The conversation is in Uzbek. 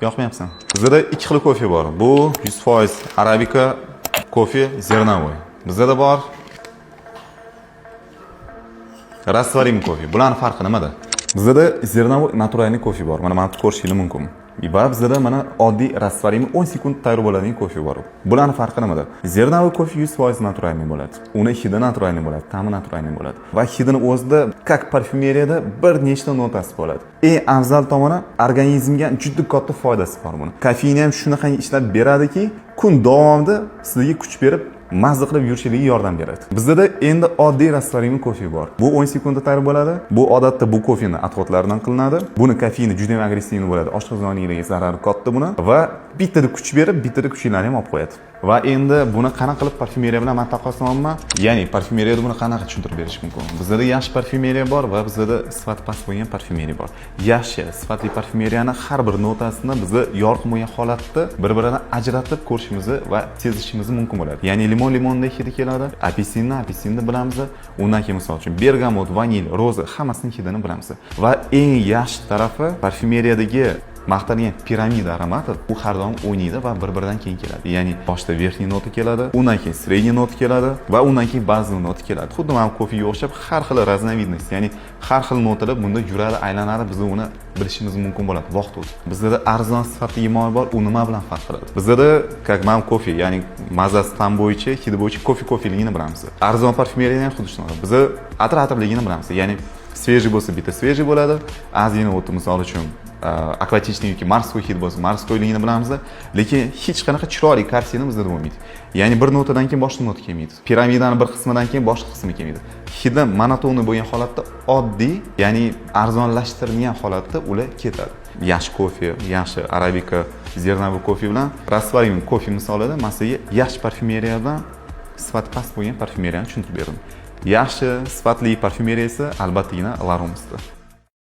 yoqmayapsan. Bizda ikki xil kofe bor. Bu 100% Arabica kofe zernovoy. Bizda bor Rastvarim kofe. Bularning farqi nimada? Bizda zernovoy naturalniy kofe bor. Mana buni ko'rishingiz mumkin. Va bizda mana oddiy Rastvarim 10 sekund tayyor bo'ladigan kofe bor. Bularning farqi nimada? Zernovoy kofe 100% naturalniy bo'ladi. Uni hidi naturalniy bo'ladi, ta'mi naturalniy bo'ladi. Va hidini o'zida, как parfumeriyada bir nechta notasi bo'ladi. Eng afzal tomoni organizmga juda katta foydasi bor buni. Kofein ham shunaqangi ishlab beradiki, kun davomida sizga kuch berib mazza qilib yurishingiga yordam beradi. Bizda endi oddiy Rastvarim kofe bor. Bu 10 sekundda tayyor bo'ladi. Bu odatda bu kofeni atqotlardan qilinadi. Buni kofeini juda ham agressiv bo'ladi. Oshqozoningizga zarari katta buni va bittada kuch berib, bittada kuchinglarni ham olib qo'yadi. Va endi buni qanaqa qilib parfumeriya bilan man taqqoslamoqman? Ya'ni parfumeriyada buni qanaqa tushuntirib berish mumkin? Bizda yaxshi parfumeriya bor va bizda sifat past bo'lgan parfumeriya bor. Yaxshi sifatli parfumeriyani har bir notasini biz yorqin bo'lgan holatda bir-biridan ajratib ko'rishimiz va sezishimiz mumkin bo'ladi. Ya'ni limondek hidi keladi, apelsinni bilamiz. Undan keyin misol uchun bergamot, vanil, roza hammasining hidini bilamiz. Va eng yaxshi tarafi parfumeriyadagi maqtalgan piramida aromati u har doim o'ynaydi va bir-biridan keyin keladi. Ya'ni boshda verniy nota keladi, undan keyin sredniy nota keladi va undan keyin bazli nota keladi. Xuddi mana kofega o'xshab har xil raznovidnost, ya'ni har xil notalar bunda yuradi, aylanadi, biz uni bilishimiz mumkin bo'ladi vaqt o'tib. Bizda arzon sifatli yemoq bor, u nima bilan farq qiladi? Bizda как mam kofe, ya'ni mazasi tam bo'yicha, hidi bo'yicha kofe-kofeligini bilamiz. Arzon parfumeriyani ham xuddi shunaqa. Biz atir-atirligini bilamiz. Ya'ni svejiy bo'lsa bitta svejiy bo'ladi, azina o'ti misol uchun akvatichniy yoki morskoy hid bo'lsa morskoyligini bilamiz, lekin hech qanaqa chiroyli karsini bizda bo'lmaydi. Ya'ni bir notadan keyin boshqa nota kelmaydi. Piramidani bir qismidan keyin boshqa qismi kelmaydi. Hidi monotonni bo'lgan holatda oddiy, ya'ni arzonlashtirilgan holatda ular ketadi. Yaxshi kofe, yaxshi Arabica, zernovoy kofe bilan Rastvarim kofe misolida masalan yaxshi parfumeriyadan sifat past bo'lgan parfumeriyani tushuntirib berdim. Yaxshi sifatli parfumeriya esa albatta Laromsda.